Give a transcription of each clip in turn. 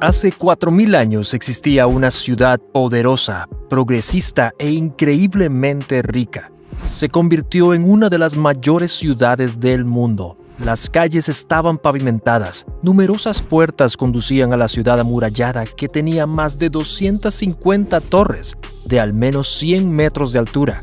Hace 4000 años existía una ciudad poderosa, progresista e increíblemente rica. Se convirtió en una de las mayores ciudades del mundo. Las calles estaban pavimentadas, numerosas puertas conducían a la ciudad amurallada que tenía más de 250 torres, de al menos 100 metros de altura.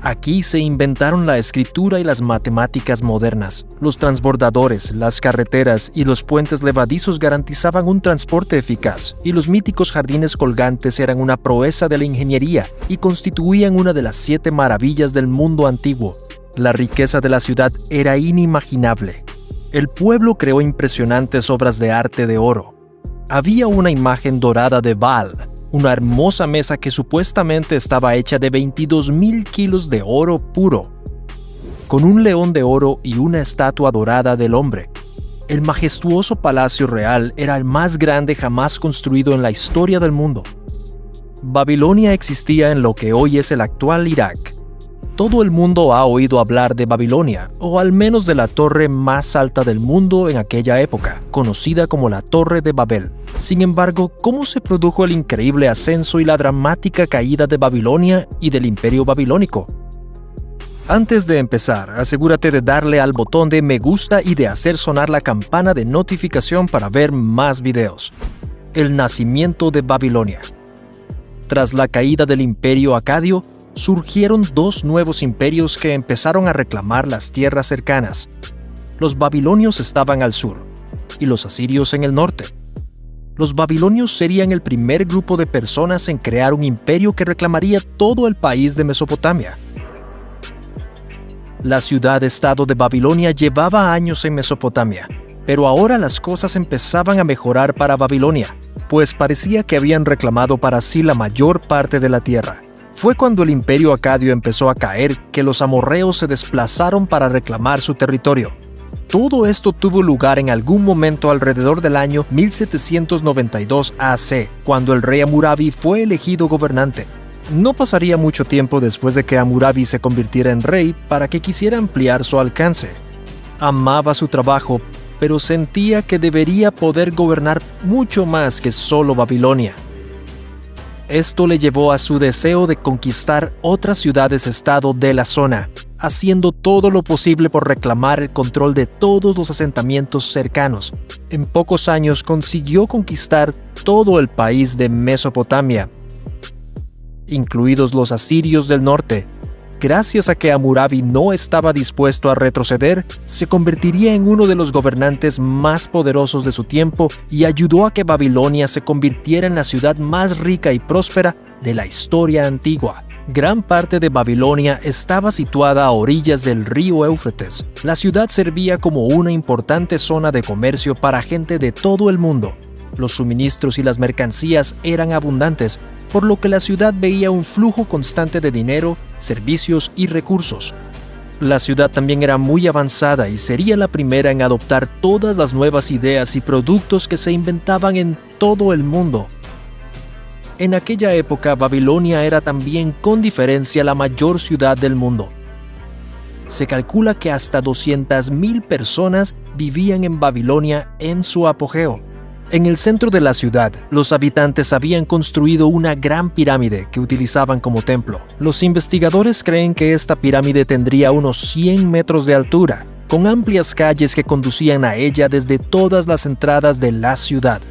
Aquí se inventaron la escritura y las matemáticas modernas. Los transbordadores, las carreteras y los puentes levadizos garantizaban un transporte eficaz, y los míticos jardines colgantes eran una proeza de la ingeniería y constituían una de las 7 maravillas del mundo antiguo. La riqueza de la ciudad era inimaginable. El pueblo creó impresionantes obras de arte de oro. Había una imagen dorada de Baal, una hermosa mesa que supuestamente estaba hecha de 22,000 kilos de oro puro, con un león de oro y una estatua dorada del hombre. El majestuoso palacio real era el más grande jamás construido en la historia del mundo. Babilonia existía en lo que hoy es el actual Irak. Todo el mundo ha oído hablar de Babilonia, o al menos de la torre más alta del mundo en aquella época, conocida como la Torre de Babel. Sin embargo, ¿cómo se produjo el increíble ascenso y la dramática caída de Babilonia y del Imperio Babilónico? Antes de empezar, asegúrate de darle al botón de me gusta y de hacer sonar la campana de notificación para ver más videos. El nacimiento de Babilonia. Tras la caída del Imperio Acadio, surgieron 2 nuevos imperios que empezaron a reclamar las tierras cercanas. Los babilonios estaban al sur y los asirios en el norte. Los babilonios serían el primer grupo de personas en crear un imperio que reclamaría todo el país de Mesopotamia. La ciudad-estado de Babilonia llevaba años en Mesopotamia, pero ahora las cosas empezaban a mejorar para Babilonia, pues parecía que habían reclamado para sí la mayor parte de la tierra. Fue cuando el Imperio Acadio empezó a caer que los amorreos se desplazaron para reclamar su territorio. Todo esto tuvo lugar en algún momento alrededor del año 1792 AC, cuando el rey Hammurabi fue elegido gobernante. No pasaría mucho tiempo después de que Hammurabi se convirtiera en rey para que quisiera ampliar su alcance. Amaba su trabajo, pero sentía que debería poder gobernar mucho más que solo Babilonia. Esto le llevó a su deseo de conquistar otras ciudades-estado de la zona, haciendo todo lo posible por reclamar el control de todos los asentamientos cercanos. En pocos años consiguió conquistar todo el país de Mesopotamia, incluidos los asirios del norte. Gracias a que Hammurabi no estaba dispuesto a retroceder, se convertiría en uno de los gobernantes más poderosos de su tiempo y ayudó a que Babilonia se convirtiera en la ciudad más rica y próspera de la historia antigua. Gran parte de Babilonia estaba situada a orillas del río Éufrates. La ciudad servía como una importante zona de comercio para gente de todo el mundo. Los suministros y las mercancías eran abundantes, por lo que la ciudad veía un flujo constante de dinero, servicios y recursos. La ciudad también era muy avanzada y sería la primera en adoptar todas las nuevas ideas y productos que se inventaban en todo el mundo. En aquella época, Babilonia era también con diferencia la mayor ciudad del mundo. Se calcula que hasta 200,000 personas vivían en Babilonia en su apogeo. En el centro de la ciudad, los habitantes habían construido una gran pirámide que utilizaban como templo. Los investigadores creen que esta pirámide tendría unos 100 metros de altura, con amplias calles que conducían a ella desde todas las entradas de la ciudad.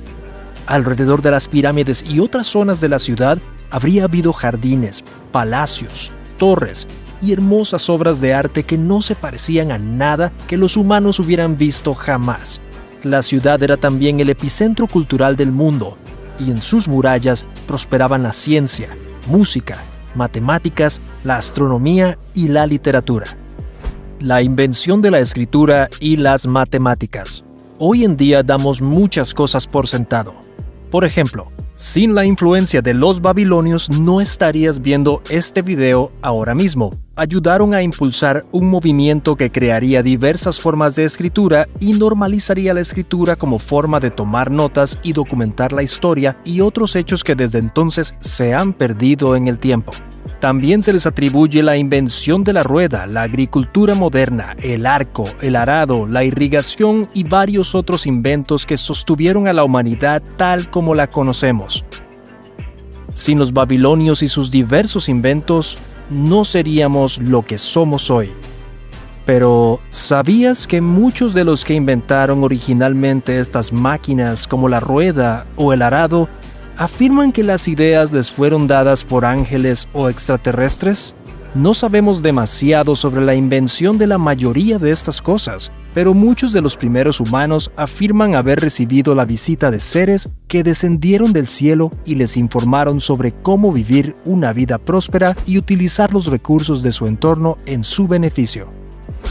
Alrededor de las pirámides y otras zonas de la ciudad habría habido jardines, palacios, torres y hermosas obras de arte que no se parecían a nada que los humanos hubieran visto jamás. La ciudad era también el epicentro cultural del mundo, y en sus murallas prosperaban la ciencia, música, matemáticas, la astronomía y la literatura. La invención de la escritura y las matemáticas. Hoy en día damos muchas cosas por sentado. Por ejemplo, sin la influencia de los babilonios no estarías viendo este video ahora mismo. Ayudaron a impulsar un movimiento que crearía diversas formas de escritura y normalizaría la escritura como forma de tomar notas y documentar la historia y otros hechos que desde entonces se han perdido en el tiempo. También se les atribuye la invención de la rueda, la agricultura moderna, el arco, el arado, la irrigación y varios otros inventos que sostuvieron a la humanidad tal como la conocemos. Sin los babilonios y sus diversos inventos, no seríamos lo que somos hoy. Pero, ¿sabías que muchos de los que inventaron originalmente estas máquinas como la rueda o el arado afirman que las ideas les fueron dadas por ángeles o extraterrestres? No sabemos demasiado sobre la invención de la mayoría de estas cosas, pero muchos de los primeros humanos afirman haber recibido la visita de seres que descendieron del cielo y les informaron sobre cómo vivir una vida próspera y utilizar los recursos de su entorno en su beneficio.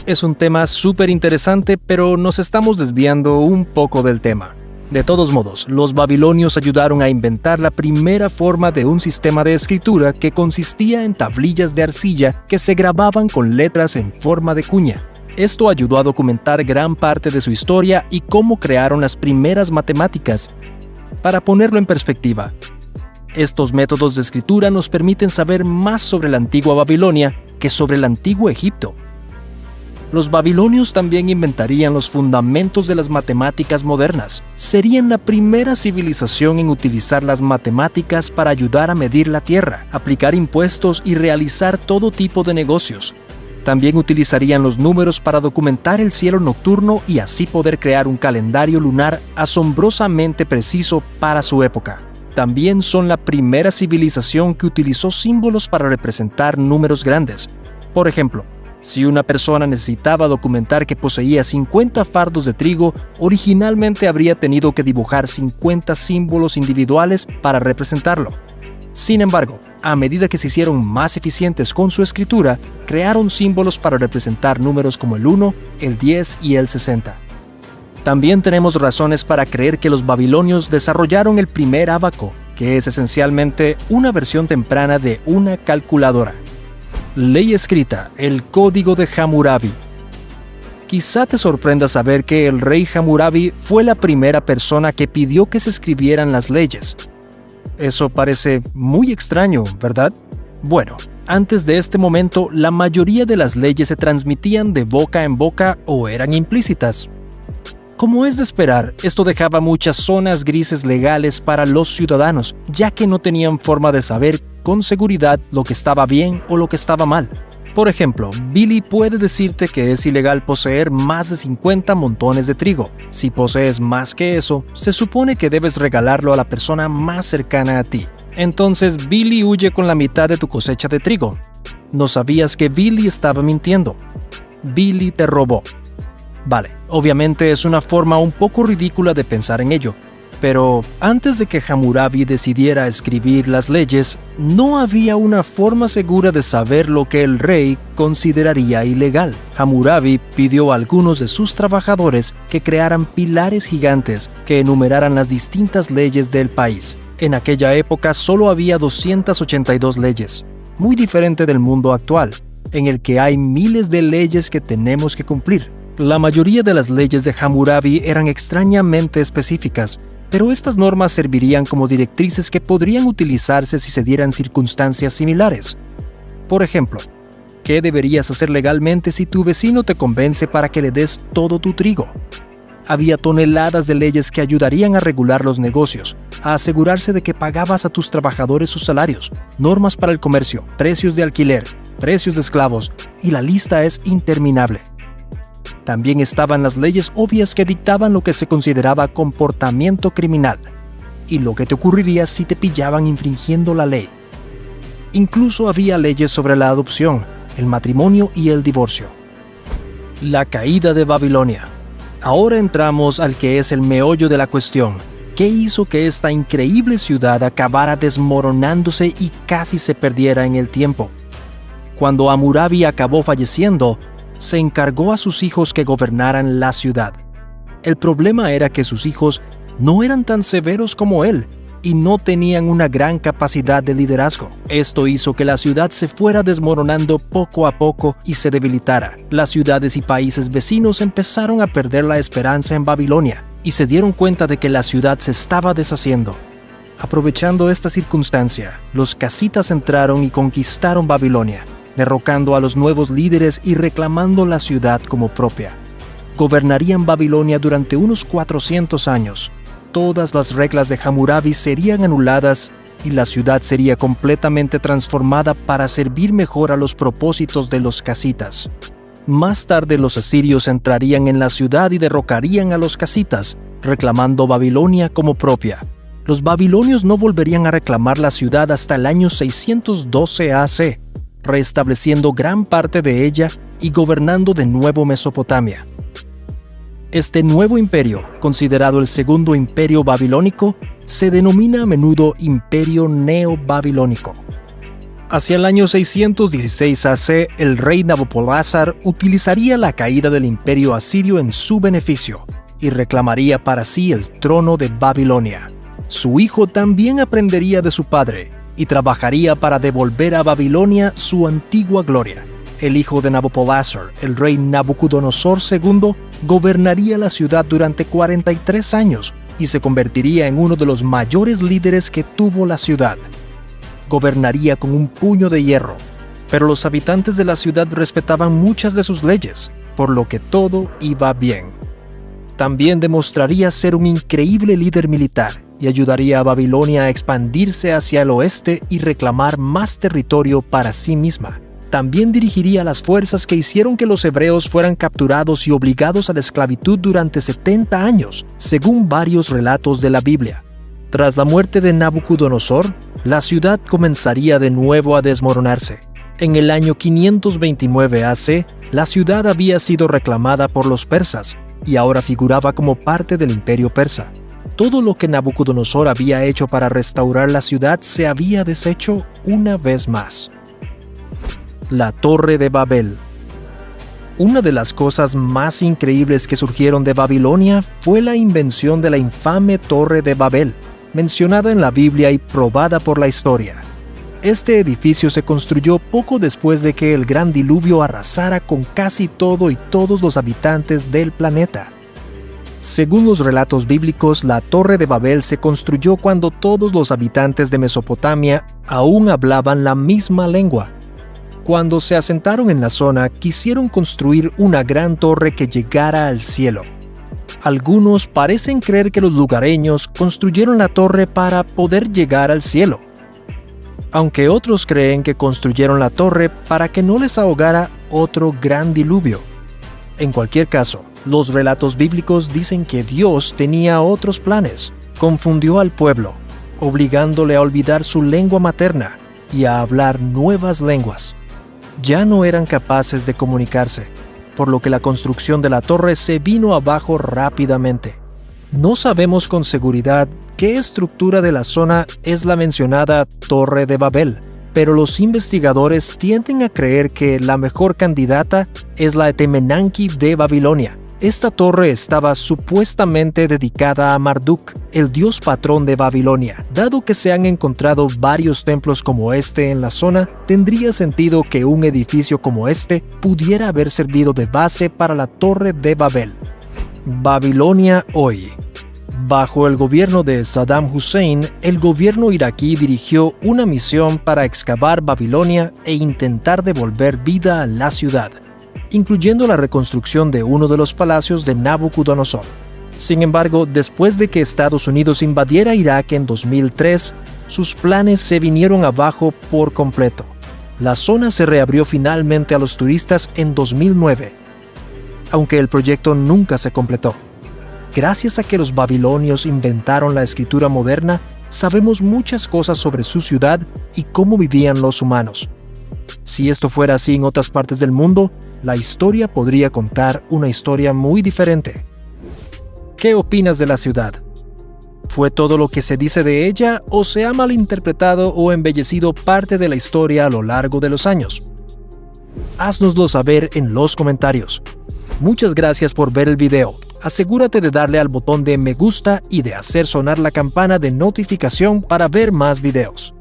Es un tema súper interesante, pero nos estamos desviando un poco del tema. De todos modos, los babilonios ayudaron a inventar la primera forma de un sistema de escritura que consistía en tablillas de arcilla que se grababan con letras en forma de cuña. Esto ayudó a documentar gran parte de su historia y cómo crearon las primeras matemáticas. Para ponerlo en perspectiva, estos métodos de escritura nos permiten saber más sobre la antigua Babilonia que sobre el antiguo Egipto. Los babilonios también inventarían los fundamentos de las matemáticas modernas. Serían la primera civilización en utilizar las matemáticas para ayudar a medir la tierra, aplicar impuestos y realizar todo tipo de negocios. También utilizarían los números para documentar el cielo nocturno y así poder crear un calendario lunar asombrosamente preciso para su época. También son la primera civilización que utilizó símbolos para representar números grandes. Por ejemplo, si una persona necesitaba documentar que poseía 50 fardos de trigo, originalmente habría tenido que dibujar 50 símbolos individuales para representarlo. Sin embargo, a medida que se hicieron más eficientes con su escritura, crearon símbolos para representar números como el 1, el 10 y el 60. También tenemos razones para creer que los babilonios desarrollaron el primer ábaco, que es esencialmente una versión temprana de una calculadora. Ley escrita, el Código de Hammurabi. Quizá te sorprenda saber que el rey Hammurabi fue la primera persona que pidió que se escribieran las leyes. Eso parece muy extraño, ¿verdad? Bueno, antes de este momento, la mayoría de las leyes se transmitían de boca en boca o eran implícitas. Como es de esperar, esto dejaba muchas zonas grises legales para los ciudadanos, ya que no tenían forma de saber con seguridad lo que estaba bien o lo que estaba mal. Por ejemplo, Billy puede decirte que es ilegal poseer más de 50 montones de trigo. Si posees más que eso, se supone que debes regalarlo a la persona más cercana a ti. Entonces Billy huye con la mitad de tu cosecha de trigo. No sabías que Billy estaba mintiendo. Billy te robó. Vale, obviamente es una forma un poco ridícula de pensar en ello. Pero antes de que Hammurabi decidiera escribir las leyes, no había una forma segura de saber lo que el rey consideraría ilegal. Hammurabi pidió a algunos de sus trabajadores que crearan pilares gigantes que enumeraran las distintas leyes del país. En aquella época solo había 282 leyes, muy diferente del mundo actual, en el que hay miles de leyes que tenemos que cumplir. La mayoría de las leyes de Hammurabi eran extrañamente específicas, pero estas normas servirían como directrices que podrían utilizarse si se dieran circunstancias similares. Por ejemplo, ¿qué deberías hacer legalmente si tu vecino te convence para que le des todo tu trigo? Había toneladas de leyes que ayudarían a regular los negocios, a asegurarse de que pagabas a tus trabajadores sus salarios, normas para el comercio, precios de alquiler, precios de esclavos, y la lista es interminable. También estaban las leyes obvias que dictaban lo que se consideraba comportamiento criminal y lo que te ocurriría si te pillaban infringiendo la ley. Incluso había leyes sobre la adopción, el matrimonio y el divorcio. La caída de Babilonia. Ahora entramos al que es el meollo de la cuestión. ¿Qué hizo que esta increíble ciudad acabara desmoronándose y casi se perdiera en el tiempo? Cuando Hammurabi acabó falleciendo, se encargó a sus hijos que gobernaran la ciudad. El problema era que sus hijos no eran tan severos como él y no tenían una gran capacidad de liderazgo. Esto hizo que la ciudad se fuera desmoronando poco a poco y se debilitara. Las ciudades y países vecinos empezaron a perder la esperanza en Babilonia y se dieron cuenta de que la ciudad se estaba deshaciendo. Aprovechando esta circunstancia, los casitas entraron y conquistaron Babilonia, derrocando a los nuevos líderes y reclamando la ciudad como propia. Gobernarían Babilonia durante unos 400 años. Todas las reglas de Hammurabi serían anuladas y la ciudad sería completamente transformada para servir mejor a los propósitos de los casitas. Más tarde los asirios entrarían en la ciudad y derrocarían a los casitas, reclamando Babilonia como propia. Los babilonios no volverían a reclamar la ciudad hasta el año 612 AC, restableciendo gran parte de ella y gobernando de nuevo Mesopotamia. Este nuevo imperio, considerado el segundo imperio babilónico, se denomina a menudo Imperio Neobabilónico. Hacia el año 616 AC, el rey Nabopolázar utilizaría la caída del imperio asirio en su beneficio y reclamaría para sí el trono de Babilonia. Su hijo también aprendería de su padre y trabajaría para devolver a Babilonia su antigua gloria. El hijo de Nabopolázar, el rey Nabucodonosor II, gobernaría la ciudad durante 43 años y se convertiría en uno de los mayores líderes que tuvo la ciudad. Gobernaría con un puño de hierro, pero los habitantes de la ciudad respetaban muchas de sus leyes, por lo que todo iba bien. También demostraría ser un increíble líder militar y ayudaría a Babilonia a expandirse hacia el oeste y reclamar más territorio para sí misma. También dirigiría las fuerzas que hicieron que los hebreos fueran capturados y obligados a la esclavitud durante 70 años, según varios relatos de la Biblia. Tras la muerte de Nabucodonosor, la ciudad comenzaría de nuevo a desmoronarse. En el año 529 AC, la ciudad había sido reclamada por los persas y ahora figuraba como parte del imperio persa. Todo lo que Nabucodonosor había hecho para restaurar la ciudad se había deshecho una vez más. La Torre de Babel. Una de las cosas más increíbles que surgieron de Babilonia fue la invención de la infame Torre de Babel, mencionada en la Biblia y probada por la historia. Este edificio se construyó poco después de que el gran diluvio arrasara con casi todo y todos los habitantes del planeta. Según los relatos bíblicos, la Torre de Babel se construyó cuando todos los habitantes de Mesopotamia aún hablaban la misma lengua. Cuando se asentaron en la zona, quisieron construir una gran torre que llegara al cielo. Algunos parecen creer que los lugareños construyeron la torre para poder llegar al cielo, aunque otros creen que construyeron la torre para que no les ahogara otro gran diluvio. En cualquier caso, los relatos bíblicos dicen que Dios tenía otros planes. Confundió al pueblo, obligándole a olvidar su lengua materna y a hablar nuevas lenguas. Ya no eran capaces de comunicarse, por lo que la construcción de la torre se vino abajo rápidamente. No sabemos con seguridad qué estructura de la zona es la mencionada Torre de Babel, pero los investigadores tienden a creer que la mejor candidata es la Etemenanki de Babilonia. Esta torre estaba supuestamente dedicada a Marduk, el dios patrón de Babilonia. Dado que se han encontrado varios templos como este en la zona, tendría sentido que un edificio como este pudiera haber servido de base para la Torre de Babel. Babilonia hoy. Bajo el gobierno de Saddam Hussein, el gobierno iraquí dirigió una misión para excavar Babilonia e intentar devolver vida a la ciudad, incluyendo la reconstrucción de uno de los palacios de Nabucodonosor. Sin embargo, después de que Estados Unidos invadiera Irak en 2003, sus planes se vinieron abajo por completo. La zona se reabrió finalmente a los turistas en 2009, aunque el proyecto nunca se completó. Gracias a que los babilonios inventaron la escritura moderna, sabemos muchas cosas sobre su ciudad y cómo vivían los humanos. Si esto fuera así en otras partes del mundo, la historia podría contar una historia muy diferente. ¿Qué opinas de la ciudad? ¿Fue todo lo que se dice de ella o se ha malinterpretado o embellecido parte de la historia a lo largo de los años? Haznoslo saber en los comentarios. Muchas gracias por ver el video. Asegúrate de darle al botón de me gusta y de hacer sonar la campana de notificación para ver más videos.